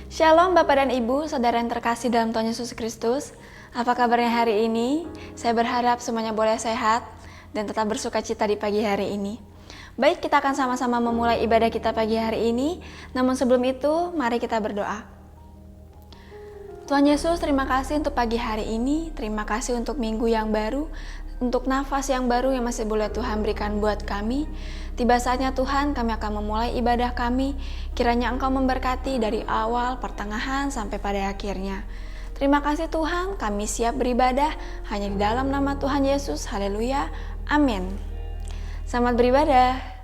Shalom Bapak dan Ibu, saudara yang terkasih dalam Tuhan Yesus Kristus. Apa kabarnya hari ini? Saya berharap semuanya boleh sehat dan tetap bersuka cita di pagi hari ini. Baik, kita akan sama-sama memulai ibadah kita pagi hari ini. Namun sebelum itu, mari kita berdoa. Tuhan Yesus, terima kasih untuk pagi hari ini. Terima kasih untuk minggu yang baru, untuk nafas yang baru yang masih boleh Tuhan berikan buat kami. Tiba saatnya Tuhan, kami akan memulai ibadah kami. Kiranya Engkau memberkati dari awal, pertengahan, sampai pada akhirnya. Terima kasih Tuhan, kami siap beribadah hanya di dalam nama Tuhan Yesus. Haleluya, amin. Selamat beribadah.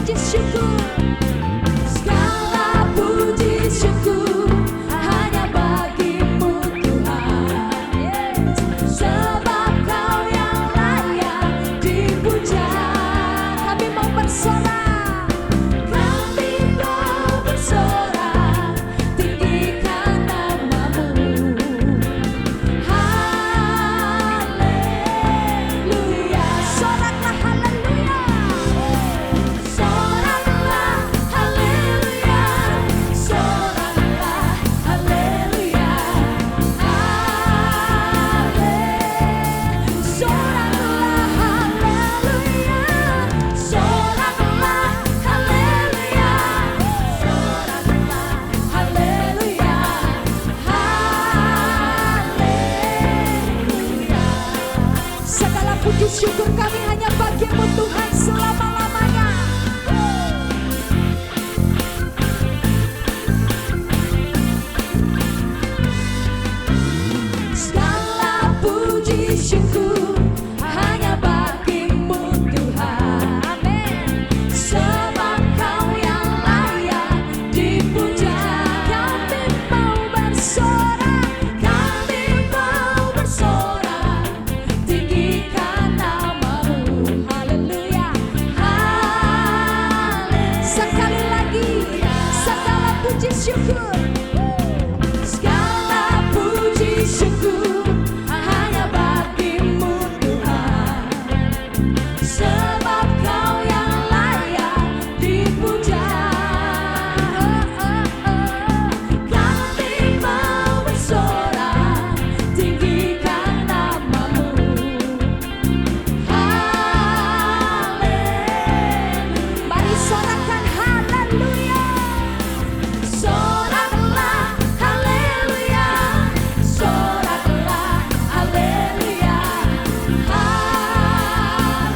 puji syukur, segala puji syukur hanya bagimu Tuhan. Yes. Sebab Kau yang layak dipuja. Kami mau bersorak, kami mau bersorak, tinggikan namamu. Haleluya, soraklah haleluya, soraklah haleluya, soraklah haleluya, soraklah haleluya, soraklah haleluya, soraklah haleluya, haleluya. Segala puji syukur kami hanya bagimu Tuhan selama-lamanya. Segala puji syukur hanya bagimu Tuhan. Amin. Sebab Kau yang layak dipuja. Kami mau bersorak, kami mau bersorak, tinggikan namamu. Haleluya, sekali lagi, segala puji syukur, segala puji syukur hanya bagimu Tuhan. Sebab Kau yang layak dipuja. Kami mau bersorak, tinggikan namamu. Mari sorakkan haleluya, soraklah haleluya, soraklah haleluya, haleluya,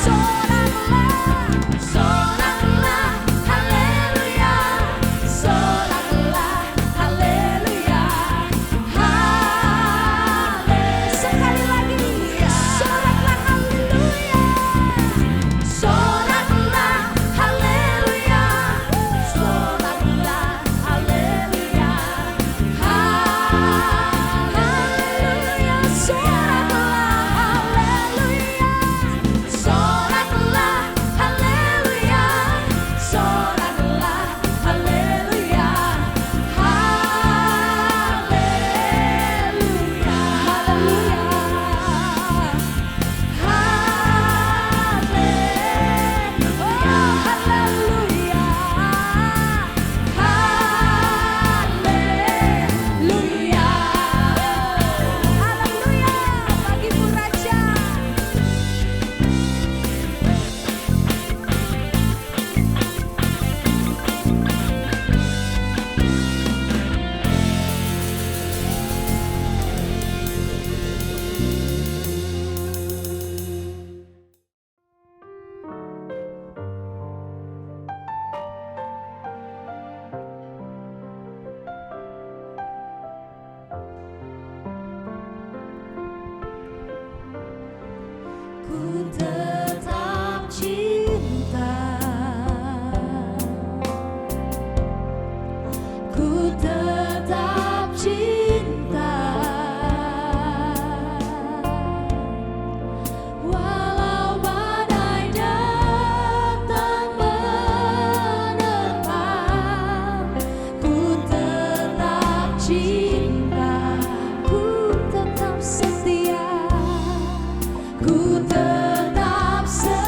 soraklah haleluya, soraklah haleluya, sekali lagi, soraklah haleluya, soraklah haleluya, soraklah haleluya, haleluya, soraklah haleluya, soraklah haleluya, haleluya, haleluya, bagimu Raja. Ku tetap cinta, ku tetap cinta, walau badai datang menerpa. Ku tetap cinta, ku tetap setia, ku tetap setia.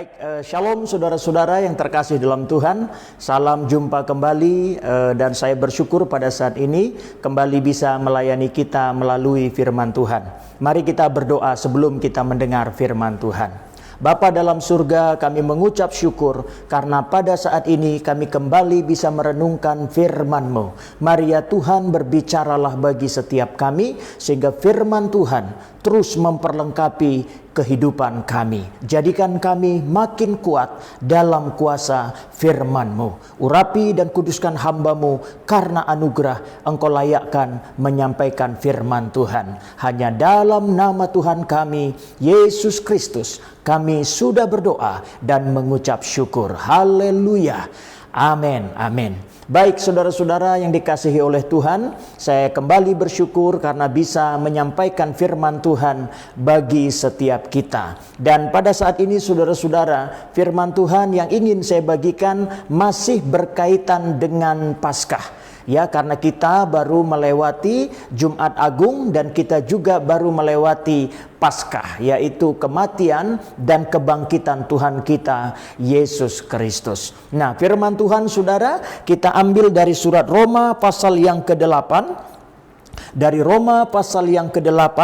Baik, shalom saudara-saudara yang terkasih dalam Tuhan. Salam jumpa kembali dan saya bersyukur pada saat ini kembali bisa melayani kita melalui firman Tuhan. Mari kita berdoa sebelum kita mendengar firman Tuhan. Bapa dalam surga, kami mengucap syukur karena pada saat ini kami kembali bisa merenungkan firman-Mu. Mari ya Tuhan, berbicaralah bagi setiap kami sehingga firman Tuhan terus memperlengkapi kehidupan kami. Jadikan kami makin kuat dalam kuasa firman-Mu. Urapi dan kuduskan hamba-Mu karena anugerah Engkau layakkan menyampaikan firman Tuhan. Hanya dalam nama Tuhan kami, Yesus Kristus, kami sudah berdoa dan mengucap syukur. Haleluya. Amin. Amin. Baik saudara-saudara yang dikasihi oleh Tuhan, saya kembali bersyukur karena bisa menyampaikan firman Tuhan bagi setiap kita. Dan pada saat ini saudara-saudara, firman Tuhan yang ingin saya bagikan masih berkaitan dengan Paskah. Ya, karena kita baru melewati Jumat Agung dan kita juga baru melewati Paskah, yaitu kematian dan kebangkitan Tuhan kita Yesus Kristus. Nah, firman Tuhan saudara kita ambil dari surat Roma pasal yang ke-8. Dari Roma pasal yang ke-8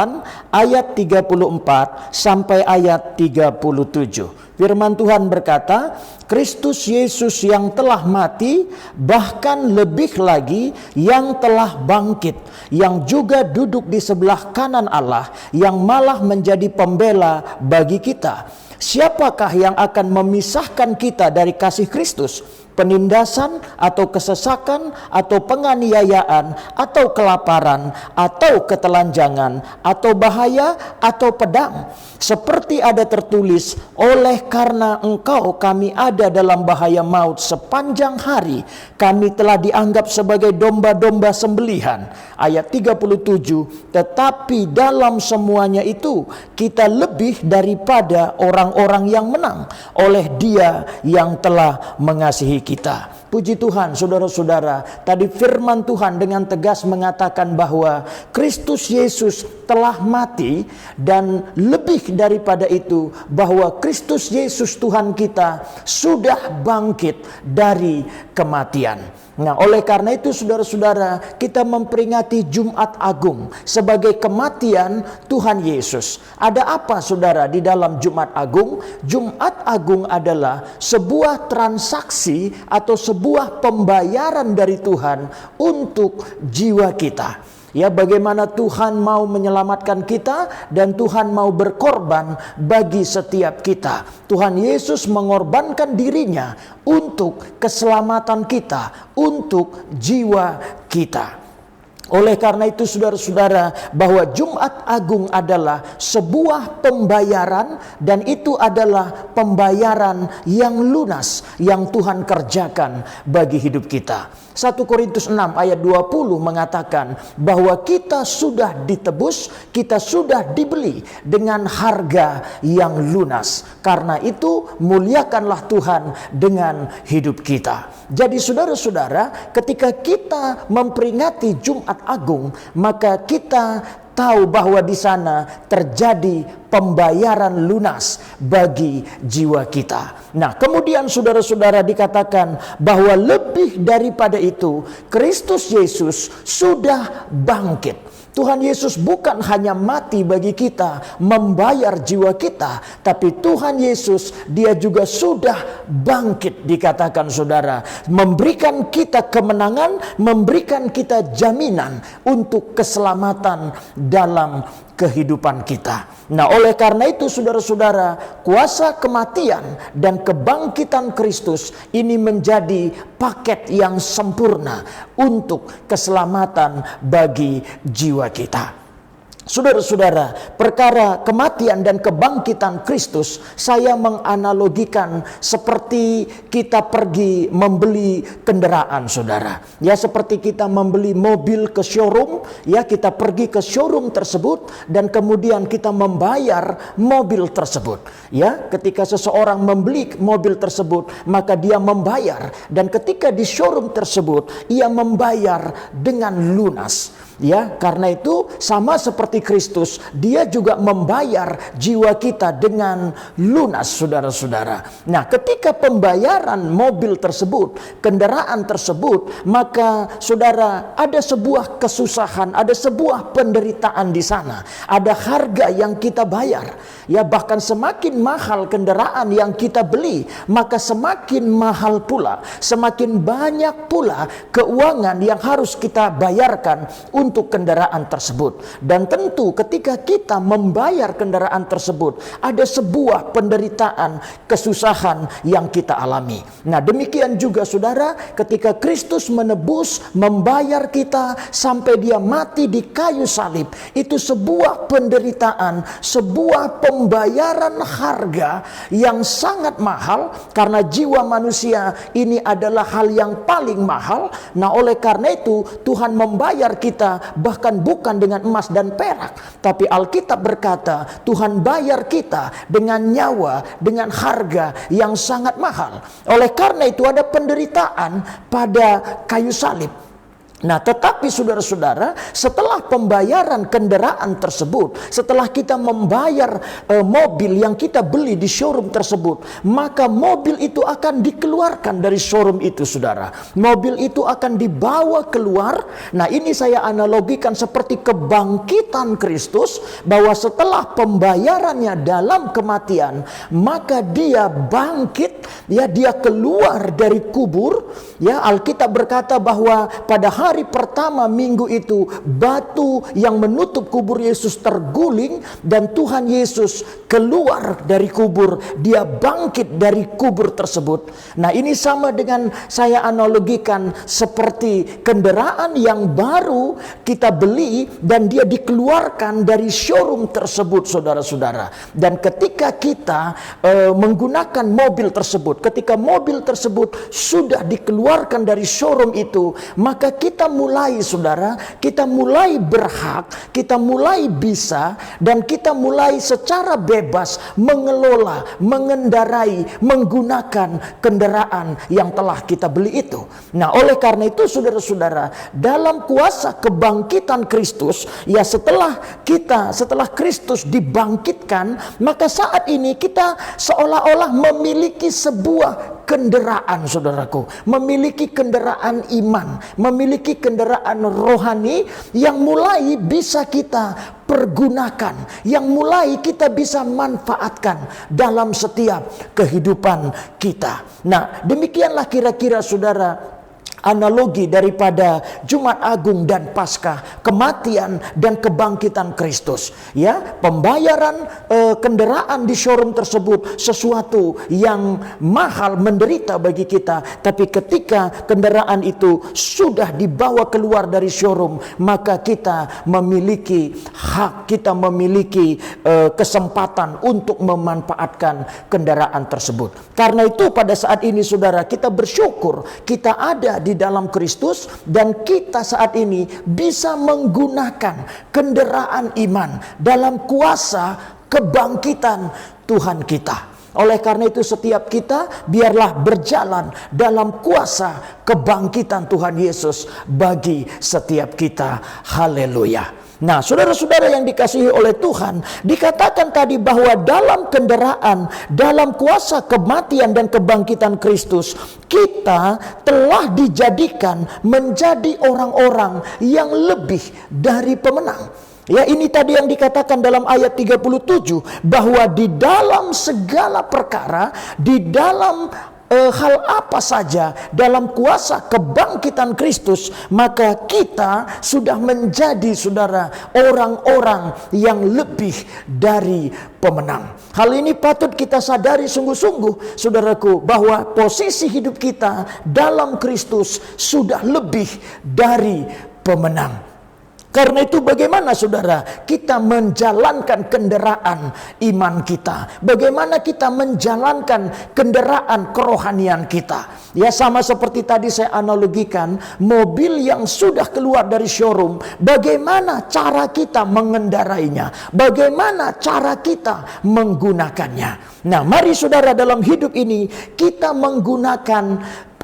ayat 34 sampai ayat 37. Firman Tuhan berkata, Kristus Yesus yang telah mati, bahkan lebih lagi yang telah bangkit, yang juga duduk di sebelah kanan Allah, yang malah menjadi pembela bagi kita. Siapakah yang akan memisahkan kita dari kasih Kristus? Penindasan atau kesesakan atau penganiayaan atau kelaparan atau ketelanjangan atau bahaya atau pedang. Seperti ada tertulis, oleh karena engkau kami ada dalam bahaya maut sepanjang hari. Kami telah dianggap sebagai domba-domba sembelihan. Ayat 37, tetapi dalam semuanya itu kita lebih daripada orang-orang yang menang oleh Dia yang telah mengasihi kita. Puji Tuhan saudara-saudara, tadi firman Tuhan dengan tegas mengatakan bahwa Kristus Yesus telah mati dan lebih daripada itu bahwa Kristus Yesus Tuhan kita sudah bangkit dari kematian. Nah, oleh karena itu saudara-saudara, kita memperingati Jumat Agung sebagai kematian Tuhan Yesus. Ada apa saudara di dalam Jumat Agung? Jumat Agung adalah sebuah transaksi atau sebuah pembayaran dari Tuhan untuk jiwa kita. Ya, bagaimana Tuhan mau menyelamatkan kita dan Tuhan mau berkorban bagi setiap kita. Tuhan Yesus mengorbankan dirinya untuk keselamatan kita, untuk jiwa kita. Oleh karena itu saudara-saudara, bahwa Jumat Agung adalah sebuah pembayaran dan itu adalah pembayaran yang lunas yang Tuhan kerjakan bagi hidup kita. 1 Korintus 6 ayat 20 mengatakan bahwa kita sudah ditebus, kita sudah dibeli dengan harga yang lunas. Karena itu muliakanlah Tuhan dengan hidup kita. Jadi saudara-saudara, ketika kita memperingati Jumat Agung, maka kita tahu bahwa di sana terjadi pembayaran lunas bagi jiwa kita. Nah, kemudian saudara-saudara dikatakan bahwa lebih daripada itu, Kristus Yesus sudah bangkit. Tuhan Yesus bukan hanya mati bagi kita, membayar jiwa kita, tapi Tuhan Yesus Dia juga sudah bangkit, dikatakan saudara, memberikan kita kemenangan, memberikan kita jaminan untuk keselamatan dalam kehidupan kita. Nah, oleh karena itu saudara-saudara, kuasa kematian dan kebangkitan Kristus ini menjadi paket yang sempurna untuk keselamatan bagi jiwa kita. Saudara-saudara, perkara kematian dan kebangkitan Kristus, saya menganalogikan seperti kita pergi membeli kendaraan, saudara. Ya, seperti kita membeli mobil ke showroom, ya, kita pergi ke showroom tersebut dan kemudian kita membayar mobil tersebut. Ya, ketika seseorang membeli mobil tersebut, maka dia membayar, dan ketika di showroom tersebut ia membayar dengan lunas. Ya, karena itu sama seperti seperti Kristus, dia juga membayar jiwa kita dengan lunas, saudara-saudara. Nah, ketika pembayaran mobil tersebut, kendaraan tersebut, maka saudara, ada sebuah kesusahan, ada sebuah penderitaan di sana. Ada harga yang kita bayar. Ya, bahkan semakin mahal kendaraan yang kita beli, maka semakin mahal pula, semakin banyak pula keuangan yang harus kita bayarkan untuk kendaraan tersebut. Dan tentu ketika kita membayar kendaraan tersebut, ada sebuah penderitaan, kesusahan yang kita alami. Nah, demikian juga saudara, ketika Kristus menebus, membayar kita sampai dia mati di kayu salib, itu sebuah penderitaan, sebuah pembayaran harga yang sangat mahal, karena jiwa manusia ini adalah hal yang paling mahal. Nah, oleh karena itu Tuhan membayar kita bahkan bukan dengan emas dan perak, tapi Alkitab berkata Tuhan bayar kita dengan nyawa, dengan harga yang sangat mahal. Oleh karena itu ada penderitaan pada kayu salib. Nah, tetapi saudara-saudara, setelah pembayaran kendaraan tersebut, setelah kita membayar mobil yang kita beli di showroom tersebut, maka mobil itu akan dikeluarkan dari showroom itu, saudara. Mobil itu akan dibawa keluar. Nah, ini saya analogikan seperti kebangkitan Kristus, bahwa setelah pembayarannya dalam kematian, maka dia bangkit, ya, dia keluar dari kubur. Ya, Alkitab berkata bahwa pada hari pertama minggu itu batu yang menutup kubur Yesus terguling dan Tuhan Yesus keluar dari kubur, dia bangkit dari kubur tersebut. Nah, ini sama dengan saya analogikan seperti kendaraan yang baru kita beli dan dia dikeluarkan dari showroom tersebut, saudara-saudara. Dan ketika kita menggunakan mobil tersebut, ketika mobil tersebut sudah dikeluarkan dari showroom itu, maka kita mulai, saudara, kita mulai berhak, kita mulai bisa, dan kita mulai secara bebas mengelola, mengendarai, menggunakan kendaraan yang telah kita beli itu. Nah, oleh karena itu saudara-saudara, dalam kuasa kebangkitan Kristus, ya, setelah Kristus dibangkitkan, maka saat ini kita seolah-olah memiliki sebuah kendaraan, saudaraku, memiliki kendaraan iman, memiliki kendaraan rohani yang mulai bisa kita pergunakan, yang mulai kita bisa manfaatkan dalam setiap kehidupan kita. Nah, demikianlah kira-kira saudara analogi daripada Jumat Agung dan Paskah, kematian dan kebangkitan Kristus. Ya, pembayaran kendaraan di showroom tersebut sesuatu yang mahal, menderita bagi kita. Tapi ketika kendaraan itu sudah dibawa keluar dari showroom, maka kita memiliki hak, kita memiliki kesempatan untuk memanfaatkan kendaraan tersebut. Karena itu pada saat ini saudara, kita bersyukur kita ada di dalam Kristus dan kita saat ini bisa menggunakan kendaraan iman dalam kuasa kebangkitan Tuhan kita. Oleh karena itu setiap kita biarlah berjalan dalam kuasa kebangkitan Tuhan Yesus bagi setiap kita. Haleluya. Nah, saudara-saudara yang dikasihi oleh Tuhan, dikatakan tadi bahwa dalam kendaraan, dalam kuasa kematian dan kebangkitan Kristus, kita telah dijadikan menjadi orang-orang yang lebih dari pemenang. Ya, ini tadi yang dikatakan dalam ayat 37, bahwa di dalam segala perkara, di dalam hal apa saja, dalam kuasa kebangkitan Kristus, maka kita sudah menjadi, saudara, orang-orang yang lebih dari pemenang. Hal ini patut kita sadari sungguh-sungguh, saudaraku, bahwa posisi hidup kita dalam Kristus sudah lebih dari pemenang. Karena itu bagaimana saudara kita menjalankan kendaraan iman kita? Bagaimana kita menjalankan kendaraan kerohanian kita? Ya, sama seperti tadi saya analogikan, mobil yang sudah keluar dari showroom, bagaimana cara kita mengendarainya? Bagaimana cara kita menggunakannya? Nah, mari saudara dalam hidup ini kita menggunakan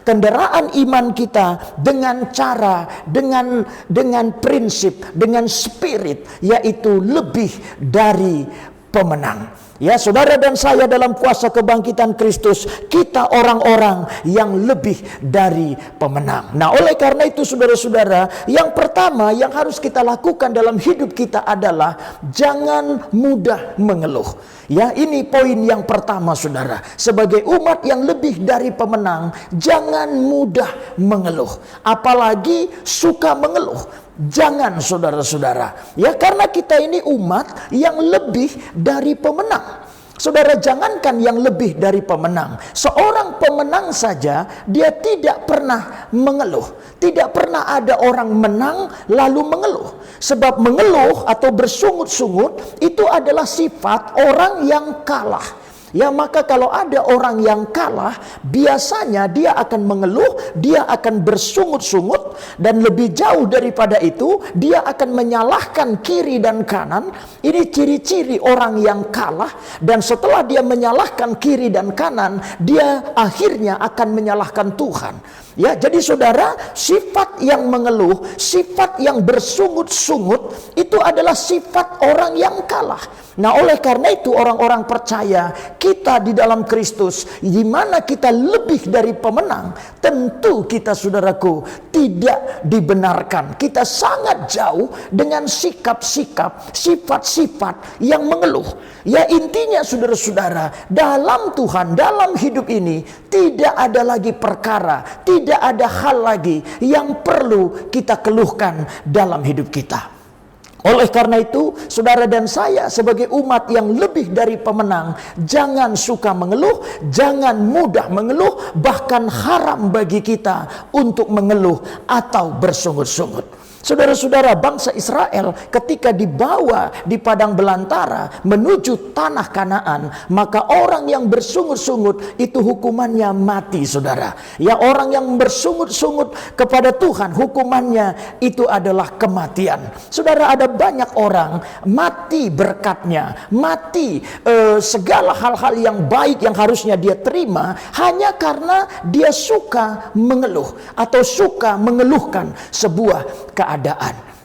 kendaraan iman kita dengan cara, dengan prinsip, dengan spirit, yaitu lebih dari pemenang. Ya, saudara dan saya dalam kuasa kebangkitan Kristus, kita orang-orang yang lebih dari pemenang. Nah, oleh karena itu saudara-saudara, yang pertama yang harus kita lakukan dalam hidup kita adalah jangan mudah mengeluh. Ya, ini poin yang pertama saudara. Sebagai umat yang lebih dari pemenang, jangan mudah mengeluh. Apalagi suka mengeluh. Jangan saudara-saudara. Ya, karena kita ini umat yang lebih dari pemenang. Saudara, jangankan yang lebih dari pemenang. Seorang pemenang saja dia tidak pernah mengeluh. Tidak pernah ada orang menang lalu mengeluh. Sebab mengeluh atau bersungut-sungut itu adalah sifat orang yang kalah. Ya, maka kalau ada orang yang kalah, biasanya dia akan mengeluh, dia akan bersungut-sungut, dan lebih jauh daripada itu, dia akan menyalahkan kiri dan kanan. Ini ciri-ciri orang yang kalah, dan setelah dia menyalahkan kiri dan kanan, dia akhirnya akan menyalahkan Tuhan. Ya, jadi saudara, sifat yang mengeluh, sifat yang bersungut-sungut, itu adalah sifat orang yang kalah. Nah, oleh karena itu orang-orang percaya kita di dalam Kristus, di mana kita lebih dari pemenang, tentu kita saudaraku tidak dibenarkan. Kita sangat jauh dengan sikap-sikap, sifat-sifat yang mengeluh. Ya, intinya saudara-saudara, dalam Tuhan, dalam hidup ini tidak ada lagi perkara, tidak ada hal lagi yang perlu kita keluhkan dalam hidup kita. Oleh karena itu, saudara dan saya sebagai umat yang lebih dari pemenang, jangan suka mengeluh, jangan mudah mengeluh, bahkan haram bagi kita untuk mengeluh atau bersungut-sungut. Saudara-saudara, bangsa Israel ketika dibawa di padang belantara menuju tanah Kanaan, maka orang yang bersungut-sungut itu hukumannya mati, saudara. Ya, orang yang bersungut-sungut kepada Tuhan, hukumannya itu adalah kematian. Saudara, ada banyak orang mati berkatnya, mati segala hal-hal yang baik yang harusnya dia terima hanya karena dia suka mengeluh atau suka mengeluhkan sebuah keadaan.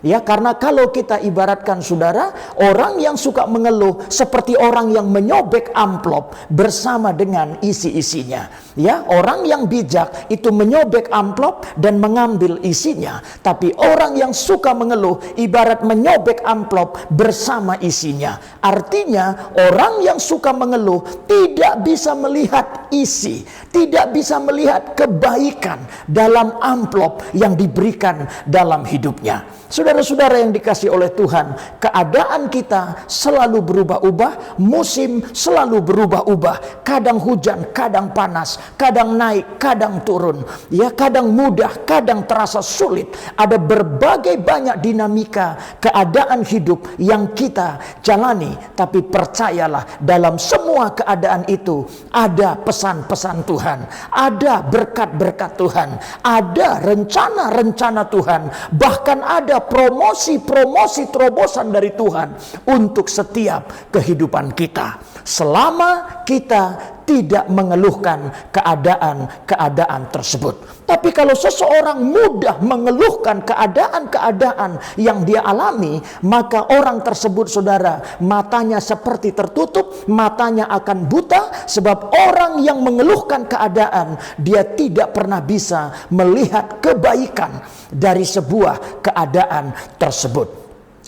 Ya, karena kalau kita ibaratkan saudara, orang yang suka mengeluh seperti orang yang menyobek amplop bersama dengan isi-isinya. Ya, orang yang bijak itu menyobek amplop dan mengambil isinya. Tapi orang yang suka mengeluh ibarat menyobek amplop bersama isinya. Artinya orang yang suka mengeluh tidak bisa melihat isi, tidak bisa melihat kebaikan dalam amplop yang diberikan dalam hidupnya. Saudara-saudara yang dikasihi oleh Tuhan, keadaan kita selalu berubah-ubah, musim selalu berubah-ubah. Kadang hujan, kadang panas, kadang naik, kadang turun. Ya, kadang mudah, kadang terasa sulit. Ada berbagai banyak dinamika keadaan hidup yang kita jalani. Tapi percayalah, dalam semua keadaan itu ada pesan-pesan Tuhan, ada berkat-berkat Tuhan, ada rencana-rencana Tuhan, bahkan ada promosi-promosi terobosan dari Tuhan untuk setiap kehidupan kita, selama kita tidak mengeluhkan keadaan-keadaan tersebut. Tapi kalau seseorang mudah mengeluhkan keadaan-keadaan yang dia alami, maka orang tersebut saudara, matanya seperti tertutup, matanya akan buta. Sebab orang yang mengeluhkan keadaan, dia tidak pernah bisa melihat kebaikan dari sebuah keadaan tersebut.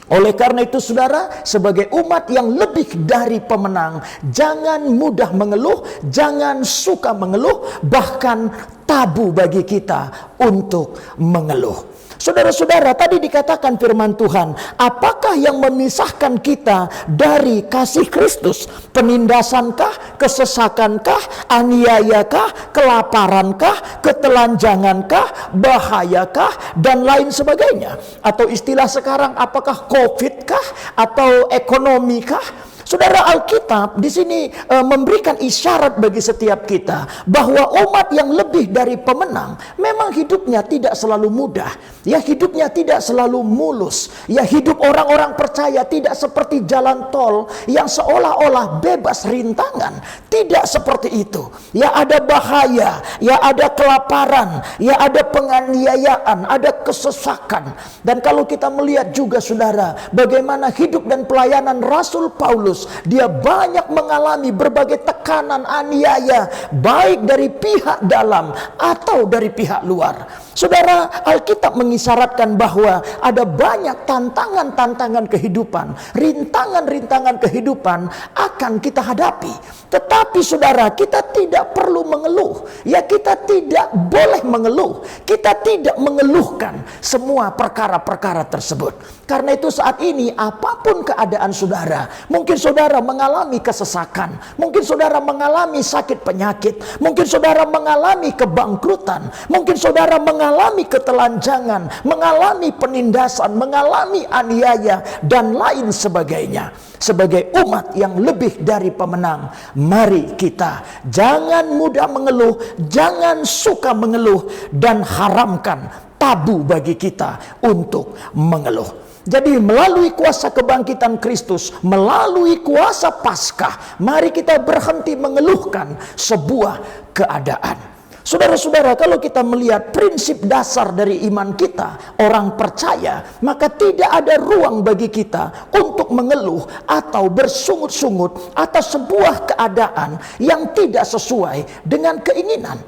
Oleh karena itu saudara, sebagai umat yang lebih dari pemenang, jangan mudah mengeluh, jangan suka mengeluh, bahkan tabu bagi kita untuk mengeluh. Saudara-saudara, tadi dikatakan firman Tuhan, apakah yang memisahkan kita dari kasih Kristus? Penindasankah, kesesakankah, aniayakah, kelaparankah, ketelanjangankah, bahayakah, dan lain sebagainya? Atau istilah sekarang, apakah COVID kah, atau ekonomi kah? Saudara, Alkitab di sini memberikan isyarat bagi setiap kita bahwa umat yang lebih dari pemenang memang hidupnya tidak selalu mudah. Ya, hidupnya tidak selalu mulus. Ya, hidup orang-orang percaya tidak seperti jalan tol yang seolah-olah bebas rintangan. Tidak seperti itu. Ya, ada bahaya, ya ada kelaparan, ya ada penganiayaan, ada kesesakan. Dan kalau kita melihat juga saudara, bagaimana hidup dan pelayanan Rasul Paulus, dia banyak mengalami berbagai tekanan, aniaya, baik dari pihak dalam atau dari pihak luar. Saudara, Alkitab mengisyaratkan bahwa ada banyak tantangan-tantangan kehidupan, rintangan-rintangan kehidupan akan kita hadapi. Tetapi saudara, kita tidak perlu mengeluh. Ya, kita tidak boleh mengeluh. Kita tidak mengeluhkan semua perkara-perkara tersebut. Karena itu saat ini apapun keadaan saudara, mungkin saudara mengalami kesesakan, mungkin saudara mengalami sakit penyakit, mungkin saudara mengalami kebangkrutan, mungkin saudara mengalami ketelanjangan, mengalami penindasan, mengalami aniaya dan lain sebagainya. Sebagai umat yang lebih dari pemenang, mari kita jangan mudah mengeluh, jangan suka mengeluh, dan haramkan, tabu bagi kita untuk mengeluh. Jadi melalui kuasa kebangkitan Kristus, melalui kuasa Paskah, mari kita berhenti mengeluhkan sebuah keadaan. Saudara-saudara, kalau kita melihat prinsip dasar dari iman kita, orang percaya, maka tidak ada ruang bagi kita untuk mengeluh atau bersungut-sungut atas sebuah keadaan yang tidak sesuai dengan keinginan.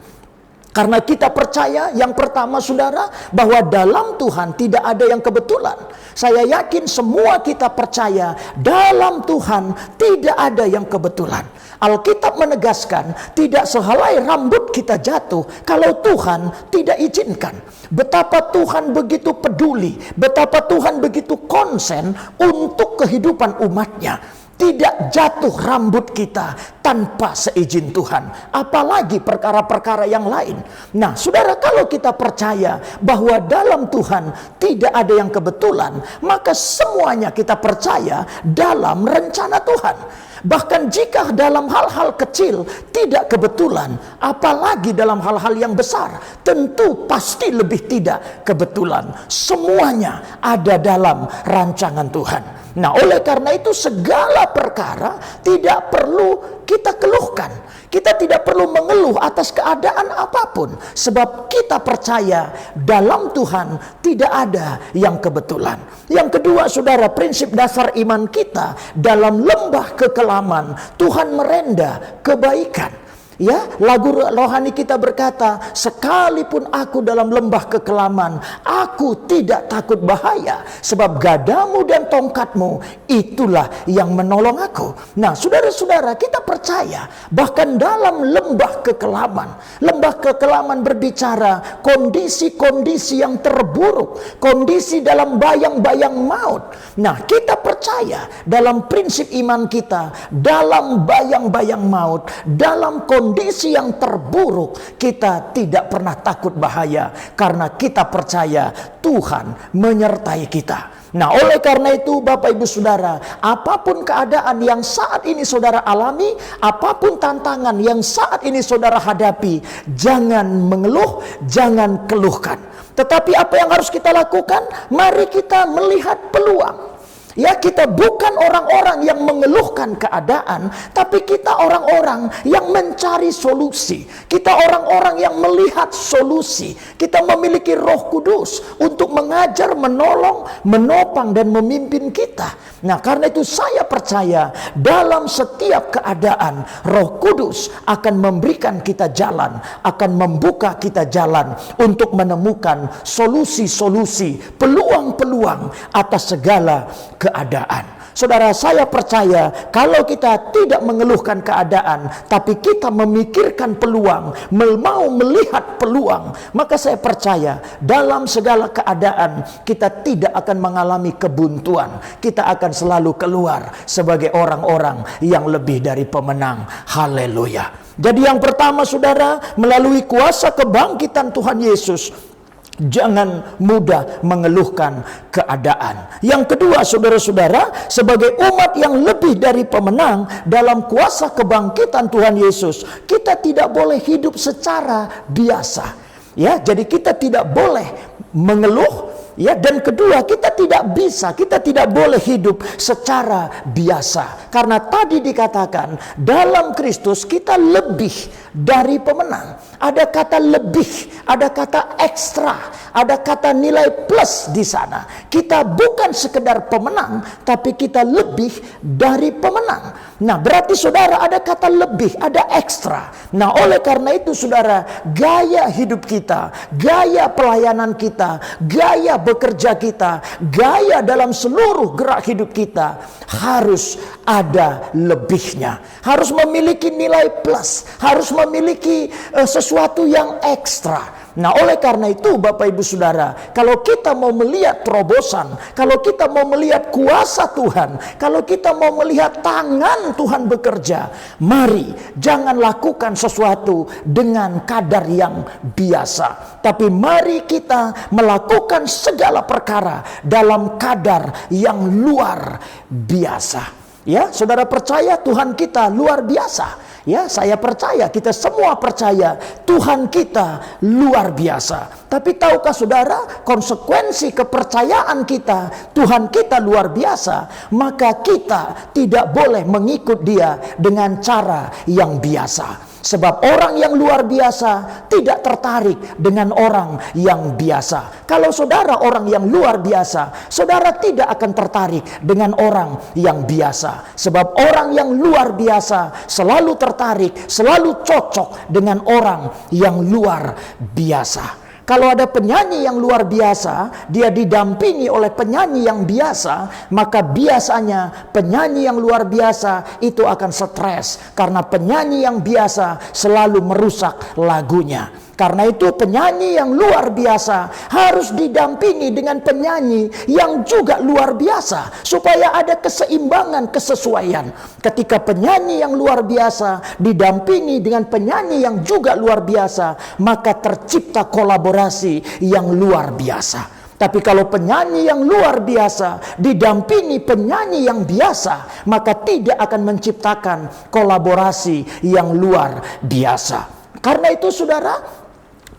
Karena kita percaya, yang pertama saudara, bahwa dalam Tuhan tidak ada yang kebetulan. Saya yakin semua kita percaya dalam Tuhan tidak ada yang kebetulan. Alkitab menegaskan tidak sehelai rambut kita jatuh kalau Tuhan tidak izinkan. Betapa Tuhan begitu peduli, betapa Tuhan begitu konsen untuk kehidupan umatnya. Tidak jatuh rambut kita tanpa seizin Tuhan, apalagi perkara-perkara yang lain. Nah, saudara, kalau kita percaya bahwa dalam Tuhan tidak ada yang kebetulan, maka semuanya kita percaya dalam rencana Tuhan. Bahkan jika dalam hal-hal kecil tidak kebetulan, apalagi dalam hal-hal yang besar, tentu pasti lebih tidak kebetulan. Semuanya ada dalam rancangan Tuhan. Nah, oleh karena itu segala perkara tidak perlu kita keluhkan. Kita tidak perlu mengeluh atas keadaan apapun, sebab kita percaya dalam Tuhan tidak ada yang kebetulan. Yang kedua, saudara, prinsip dasar iman kita, dalam lembah kekelaman Tuhan merenda kebaikan. Ya, lagu rohani kita berkata, sekalipun aku dalam lembah kekelaman, aku tidak takut bahaya, sebab gadamu dan tongkatmu itulah yang menolong aku. Nah, saudara-saudara, kita percaya bahkan dalam lembah kekelaman berbicara kondisi-kondisi yang terburuk, kondisi dalam bayang-bayang maut. Nah, kita percaya dalam prinsip iman kita, dalam bayang-bayang maut, dalam kondisi yang terburuk, kita tidak pernah takut bahaya karena kita percaya Tuhan menyertai kita. Nah, oleh karena itu Bapak Ibu Saudara, apapun keadaan yang saat ini saudara alami, apapun tantangan yang saat ini saudara hadapi, jangan mengeluh, jangan keluhkan. Tetapi apa yang harus kita lakukan? Mari kita melihat peluang. Ya, kita bukan orang-orang yang mengeluhkan keadaan, tapi kita orang-orang yang mencari solusi. Kita orang-orang yang melihat solusi. Kita memiliki Roh Kudus untuk mengajar, menolong, menopang dan memimpin kita. Nah, karena itu saya percaya dalam setiap keadaan Roh Kudus akan memberikan kita jalan, akan membuka kita jalan untuk menemukan solusi-solusi, peluang-peluang atas segala keadaan. Saudara, saya percaya kalau kita tidak mengeluhkan keadaan, tapi kita memikirkan peluang, mau melihat peluang, maka saya percaya dalam segala keadaan kita tidak akan mengalami kebuntuan. Kita akan selalu keluar sebagai orang-orang yang lebih dari pemenang. Haleluya. Jadi yang pertama saudara, melalui kuasa kebangkitan Tuhan Yesus, Jangan mudah mengeluhkan keadaan. Yang kedua, saudara-saudara, sebagai umat yang lebih dari pemenang dalam kuasa kebangkitan Tuhan Yesus, kita tidak boleh hidup secara biasa. Ya, jadi kita tidak boleh mengeluh. Ya, dan kedua, kita tidak boleh hidup secara biasa. Karena tadi dikatakan dalam Kristus kita lebih dari pemenang. Ada kata lebih, ada kata ekstra, ada kata nilai plus di sana. Kita bukan sekedar pemenang, tapi kita lebih dari pemenang. Nah, berarti saudara ada kata lebih, ada ekstra. Nah, oleh karena itu saudara, gaya hidup kita, gaya pelayanan kita, gaya bekerja kita, gaya dalam seluruh gerak hidup kita harus ada lebihnya. Harus memiliki nilai plus, harus memiliki sesuatu yang ekstra. Nah, oleh karena itu Bapak Ibu Saudara, kalau kita mau melihat terobosan, kalau kita mau melihat kuasa Tuhan, kalau kita mau melihat tangan Tuhan bekerja, mari jangan lakukan sesuatu dengan kadar yang biasa, tapi mari kita melakukan segala perkara dalam kadar yang luar biasa. Ya, saudara percaya Tuhan kita luar biasa. Ya, saya percaya, kita semua percaya Tuhan kita luar biasa. Tapi tahukah saudara, konsekuensi kepercayaan kita Tuhan kita luar biasa, maka kita tidak boleh mengikut Dia dengan cara yang biasa. Sebab orang yang luar biasa tidak tertarik dengan orang yang biasa. Kalau saudara orang yang luar biasa, saudara tidak akan tertarik dengan orang yang biasa. Sebab orang yang luar biasa selalu tertarik, selalu cocok dengan orang yang luar biasa. Kalau ada penyanyi yang luar biasa, dia didampingi oleh penyanyi yang biasa, maka biasanya penyanyi yang luar biasa itu akan stres. Karena penyanyi yang biasa selalu merusak lagunya. Karena itu penyanyi yang luar biasa harus didampingi dengan penyanyi yang juga luar biasa. Supaya ada keseimbangan, kesesuaian. Ketika penyanyi yang luar biasa didampingi dengan penyanyi yang juga luar biasa, maka tercipta kolaborasi yang luar biasa. Tapi kalau penyanyi yang luar biasa didampingi penyanyi yang biasa, maka tidak akan menciptakan kolaborasi yang luar biasa. Karena itu saudara,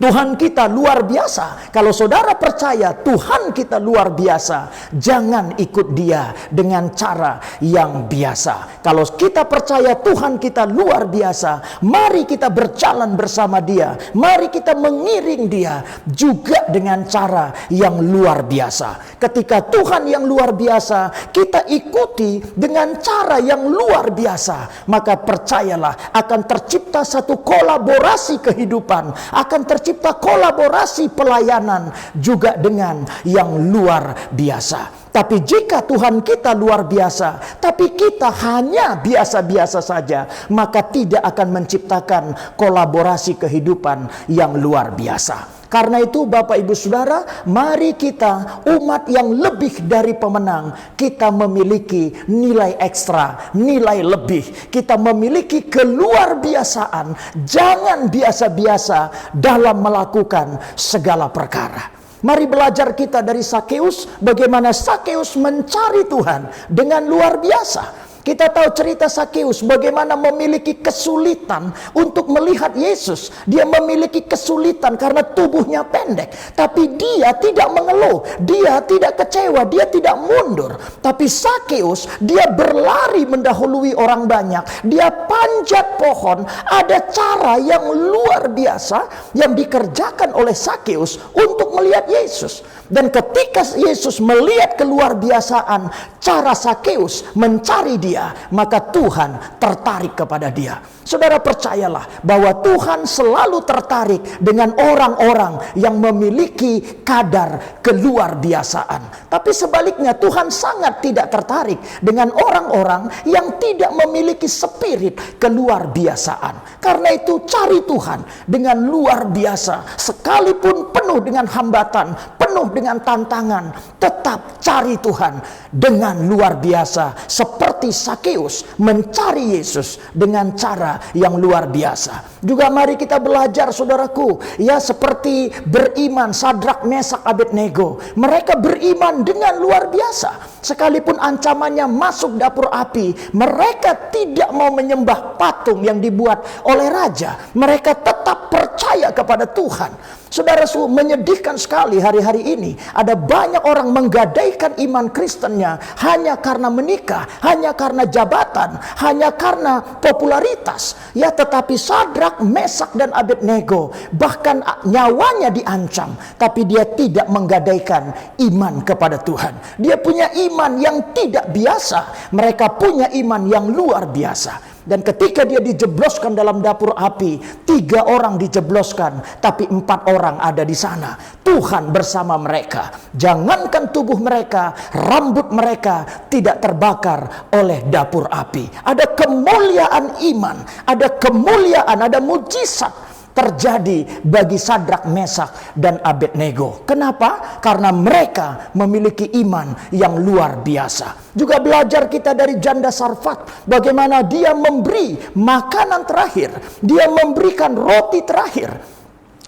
Tuhan kita luar biasa. Kalau saudara percaya Tuhan kita luar biasa, jangan ikut Dia dengan cara yang biasa. Kalau kita percaya Tuhan kita luar biasa, mari kita berjalan bersama Dia. Mari kita mengiring Dia juga dengan cara yang luar biasa. Ketika Tuhan yang luar biasa kita ikuti dengan cara yang luar biasa, maka percayalah akan tercipta satu kolaborasi kehidupan, akan tercipta kolaborasi pelayanan juga dengan yang luar biasa. Tapi jika Tuhan kita luar biasa, tapi kita hanya biasa-biasa saja, maka tidak akan menciptakan kolaborasi kehidupan yang luar biasa. Karena itu Bapak Ibu Saudara, mari kita umat yang lebih dari pemenang, kita memiliki nilai ekstra, nilai lebih. Kita memiliki keluar biasaan, jangan biasa-biasa dalam melakukan segala perkara. Mari belajar kita dari Sakeus, bagaimana Sakeus mencari Tuhan dengan luar biasa. Kita tahu cerita Sakeus bagaimana memiliki kesulitan untuk melihat Yesus. Dia memiliki kesulitan karena tubuhnya pendek. Tapi dia tidak mengeluh, dia tidak kecewa, dia tidak mundur. Tapi Sakeus, dia berlari mendahului orang banyak. Dia panjat pohon. Ada cara yang luar biasa yang dikerjakan oleh Sakeus untuk melihat Yesus. Dan ketika Yesus melihat keluar biasaan cara Sakeus mencari Dia, maka Tuhan tertarik kepada dia. Saudara percayalah bahwa Tuhan selalu tertarik dengan orang-orang yang memiliki kadar keluar biasaan. Tapi sebaliknya Tuhan sangat tidak tertarik dengan orang-orang yang tidak memiliki spirit keluar biasaan. Karena itu cari Tuhan dengan luar biasa. Sekalipun penuh dengan hambatan, penuh dengan tantangan, tetap cari Tuhan dengan luar biasa. Seperti seperti Sakeus mencari Yesus dengan cara yang luar biasa. Juga mari kita belajar saudaraku, ya seperti beriman Sadrak, Mesak, Abednego. Mereka beriman dengan luar biasa. Sekalipun ancamannya masuk dapur api, mereka tidak mau menyembah patung yang dibuat oleh raja. Mereka tetap percaya kepada Tuhan. Saudara, menyedihkan sekali hari-hari ini ada banyak orang menggadaikan iman Kristennya hanya karena menikah, hanya karena jabatan, hanya karena popularitas. Ya, tetapi Sadrak, Mesak, dan Abednego bahkan nyawanya diancam, tapi dia tidak menggadaikan iman kepada Tuhan. Dia punya iman yang tidak biasa. Mereka punya iman yang luar biasa. Dan ketika dia dijebloskan dalam dapur api, 3 orang dijebloskan, tapi 4 orang ada di sana. Tuhan bersama mereka. Jangankan tubuh mereka, rambut mereka tidak terbakar oleh dapur api. Ada kemuliaan iman, ada kemuliaan, ada mujizat terjadi bagi Sadrak, Mesak, dan Abednego. Kenapa? Karena mereka memiliki iman yang luar biasa. Juga belajar kita dari janda Sarfat, bagaimana dia memberi makanan terakhir, dia memberikan roti terakhir.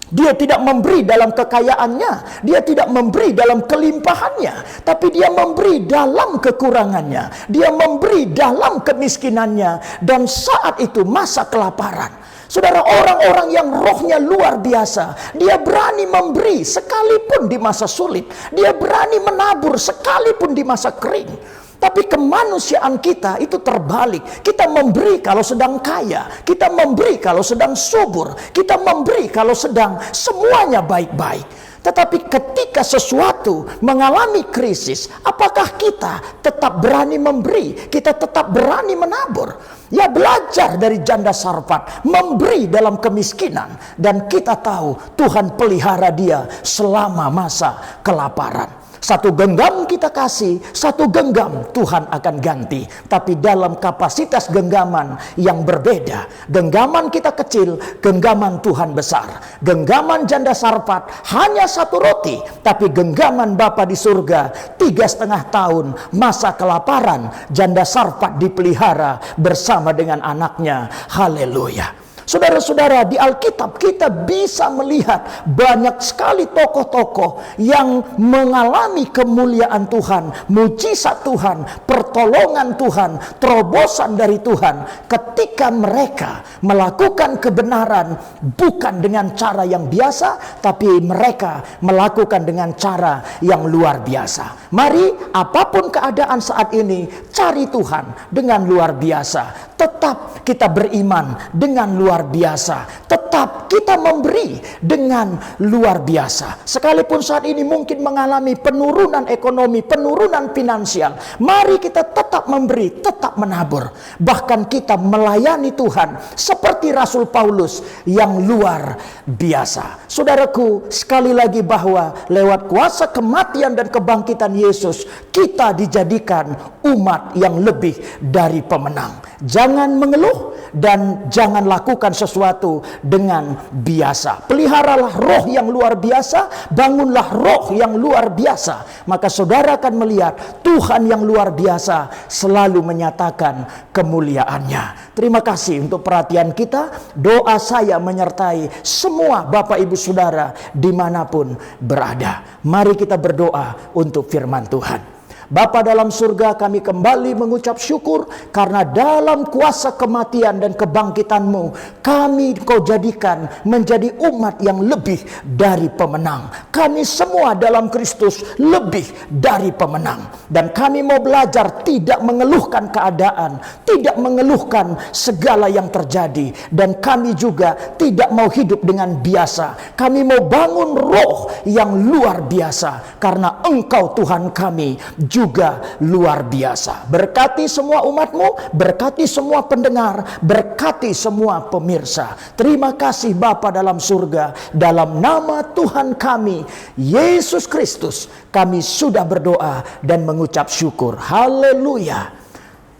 Dia tidak memberi dalam kekayaannya, dia tidak memberi dalam kelimpahannya, tapi dia memberi dalam kekurangannya, dia memberi dalam kemiskinannya, dan saat itu masa kelaparan. Saudara, orang-orang yang rohnya luar biasa, dia berani memberi sekalipun di masa sulit, dia berani menabur sekalipun di masa kering. Tapi kemanusiaan kita itu terbalik. Kita memberi kalau sedang kaya, kita memberi kalau sedang subur, kita memberi kalau sedang semuanya baik-baik. Tetapi ketika sesuatu mengalami krisis, apakah kita tetap berani memberi? Kita tetap berani menabur? Ya, belajar dari janda Sarfat, memberi dalam kemiskinan. Dan kita tahu Tuhan pelihara dia selama masa kelaparan. Satu genggam kita kasih, satu genggam Tuhan akan ganti. Tapi dalam kapasitas genggaman yang berbeda. Genggaman kita kecil, genggaman Tuhan besar. Genggaman janda Sarfat hanya 1 roti. Tapi genggaman Bapa di surga 3,5 tahun masa kelaparan. Janda Sarfat dipelihara bersama dengan anaknya. Haleluya. Saudara-saudara, di Alkitab kita bisa melihat banyak sekali tokoh-tokoh yang mengalami kemuliaan Tuhan, mujizat Tuhan, pertolongan Tuhan, terobosan dari Tuhan ketika mereka melakukan kebenaran bukan dengan cara yang biasa, tapi mereka melakukan dengan cara yang luar biasa. Mari, apapun keadaan saat ini, cari Tuhan dengan luar biasa. Tetap kita beriman dengan luar biasa. Tetap kita memberi dengan luar biasa. Sekalipun saat ini mungkin mengalami penurunan ekonomi, penurunan finansial, mari kita tetap memberi, tetap menabur. Bahkan kita melayani Tuhan seperti Rasul Paulus yang luar biasa. Saudaraku, sekali lagi bahwa lewat kuasa kematian dan kebangkitan Yesus, kita dijadikan umat yang lebih dari pemenang. Jangan mengeluh dan jangan lakukan sesuatu dengan biasa. Peliharalah roh yang luar biasa, bangunlah roh yang luar biasa. Maka saudara akan melihat Tuhan yang luar biasa selalu menyatakan kemuliaannya. Terima kasih untuk perhatian kita. Doa saya menyertai semua Bapak Ibu Saudara dimanapun berada. Mari kita berdoa untuk firman Tuhan. Bapa dalam surga, kami kembali mengucap syukur karena dalam kuasa kematian dan kebangkitan-Mu, kami Kau jadikan menjadi umat yang lebih dari pemenang. Kami semua dalam Kristus lebih dari pemenang. Dan kami mau belajar tidak mengeluhkan keadaan, tidak mengeluhkan segala yang terjadi. Dan kami juga tidak mau hidup dengan biasa. Kami mau bangun roh yang luar biasa karena Engkau Tuhan kami juga luar biasa. Berkati semua umat-Mu, berkati semua pendengar, berkati semua pemirsa. Terima kasih Bapa dalam surga, dalam nama Tuhan kami Yesus Kristus kami sudah berdoa dan mengucap syukur. Haleluya.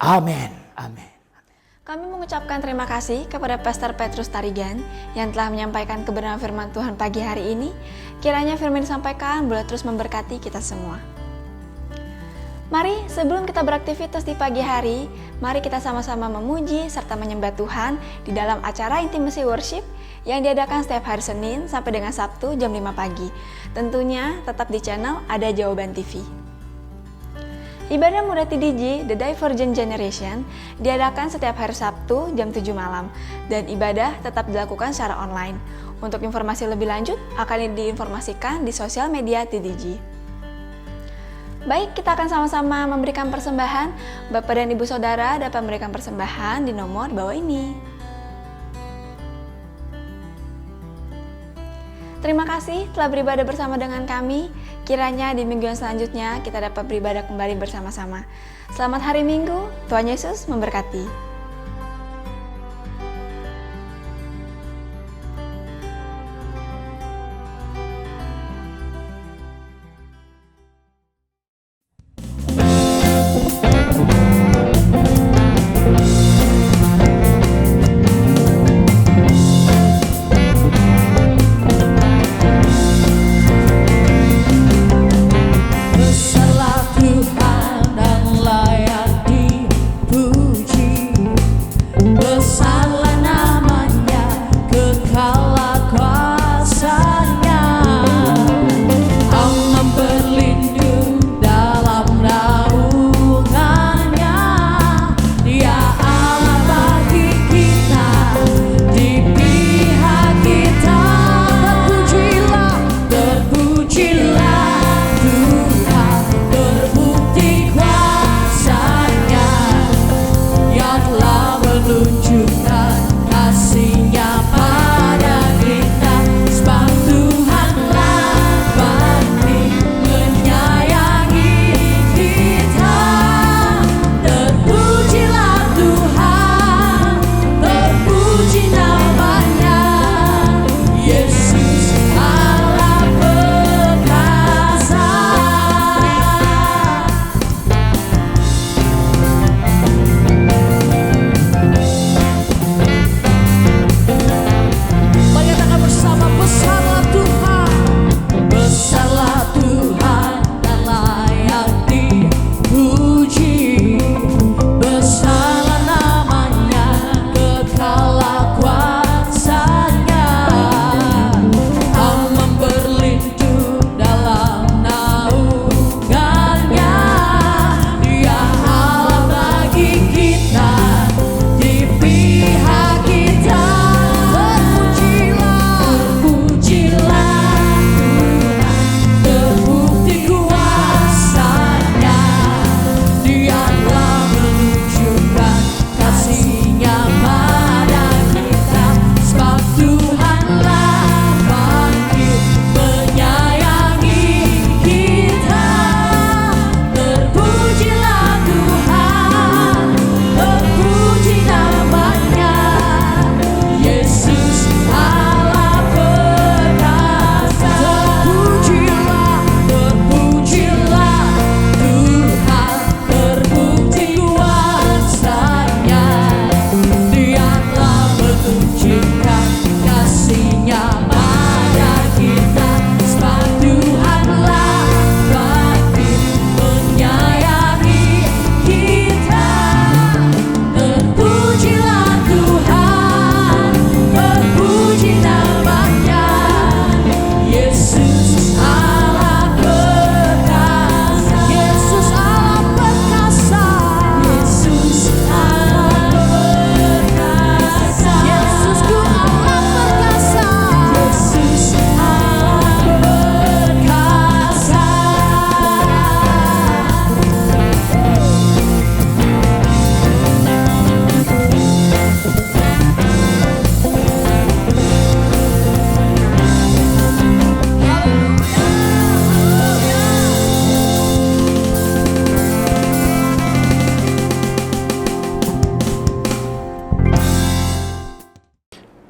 Amin. Amin. Kami mengucapkan terima kasih kepada Pastor Petrus Tarigan yang telah menyampaikan kebenaran firman Tuhan pagi hari ini. Kiranya firman disampaikan boleh terus memberkati kita semua. Mari sebelum kita beraktivitas di pagi hari, mari kita sama-sama memuji serta menyembah Tuhan di dalam acara Intimacy Worship yang diadakan setiap hari Senin sampai dengan Sabtu jam 5 pagi. Tentunya tetap di channel Ada Jawaban TV. Ibadah Muda TDJ The Divergent Generation diadakan setiap hari Sabtu jam 7 malam dan ibadah tetap dilakukan secara online. Untuk informasi lebih lanjut akan diinformasikan di sosial media TDJ. Baik, kita akan sama-sama memberikan persembahan. Bapak dan Ibu Saudara dapat memberikan persembahan di nomor bawah ini. Terima kasih telah beribadah bersama dengan kami. Kiranya di minggu yang selanjutnya kita dapat beribadah kembali bersama-sama. Selamat hari Minggu, Tuhan Yesus memberkati.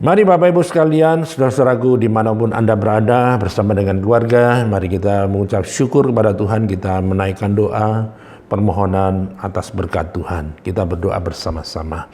Mari Bapak Ibu sekalian, saudara-saudaraku dimanapun Anda berada bersama dengan keluarga, mari kita mengucap syukur kepada Tuhan, kita menaikkan doa, permohonan atas berkat Tuhan. Kita berdoa bersama-sama.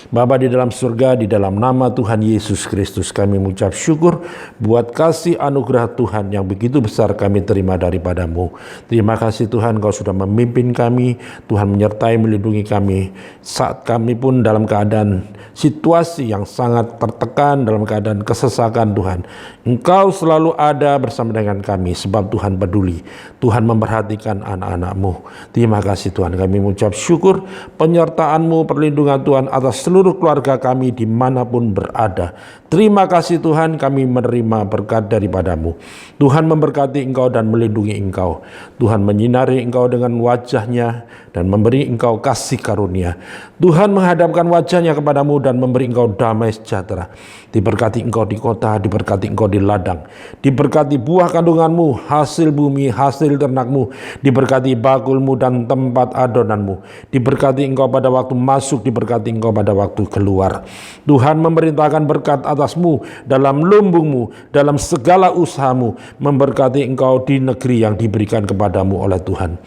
Bapa di dalam surga, di dalam nama Tuhan Yesus Kristus kami mengucap syukur buat kasih anugerah Tuhan yang begitu besar kami terima daripadamu. Terima kasih Tuhan, Kau sudah memimpin kami, Tuhan menyertai melindungi kami saat kami pun dalam keadaan situasi yang sangat tertekan, dalam keadaan kesesakan Tuhan. Engkau selalu ada bersama dengan kami sebab Tuhan peduli. Tuhan memperhatikan anak-anak-Mu. Terima kasih Tuhan, kami mengucap syukur penyertaan-Mu, perlindungan Tuhan atas seluruh keluarga kami dimanapun berada. Terima kasih Tuhan, kami menerima berkat daripadamu. Tuhan memberkati Engkau dan melindungi Engkau. Tuhan menyinari Engkau dengan wajah-Nya dan memberi Engkau kasih karunia. Tuhan menghadapkan wajah-Nya kepadamu dan memberi Engkau damai sejahtera. Diberkati Engkau di kota, diberkati Engkau di ladang, diberkati buah kandunganmu, hasil bumi, hasil ternakmu, diberkati bakulmu dan tempat adonanmu, diberkati Engkau pada waktu masuk, diberkati Engkau pada waktu keluar. Tuhan memerintahkan berkat atasmu dalam lumbungmu, dalam segala usahamu, memberkati Engkau di negeri yang diberikan kepadamu oleh Tuhan.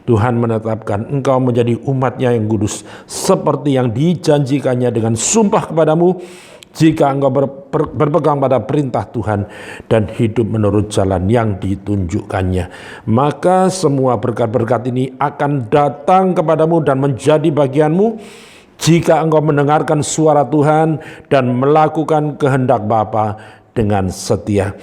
Tuhan menetapkan Engkau menjadi umat-Nya yang kudus seperti yang dijanjikannya dengan sumpah kepadamu, jika Engkau berpegang pada perintah Tuhan dan hidup menurut jalan yang ditunjukkannya. Maka semua berkat-berkat ini akan datang kepadamu dan menjadi bagianmu jika engkau mendengarkan suara Tuhan dan melakukan kehendak Bapa dengan setia.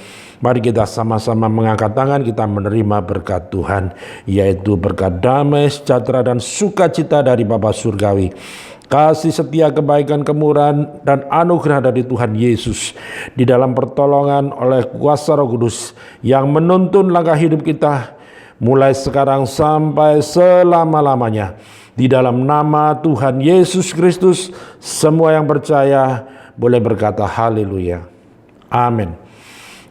Mari kita sama-sama mengangkat tangan, kita menerima berkat Tuhan, yaitu berkat damai, sejahtera, dan sukacita dari Bapa Surgawi, kasih setia, kebaikan, kemurahan, dan anugerah dari Tuhan Yesus di dalam pertolongan oleh kuasa Roh Kudus yang menuntun langkah hidup kita mulai sekarang sampai selama-lamanya. Di dalam nama Tuhan Yesus Kristus, semua yang percaya boleh berkata haleluya. Amin.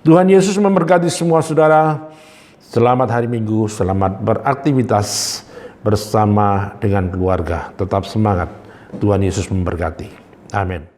Tuhan Yesus memberkati semua saudara. Selamat hari Minggu, selamat beraktivitas bersama dengan keluarga. Tetap semangat. Tuhan Yesus memberkati. Amin.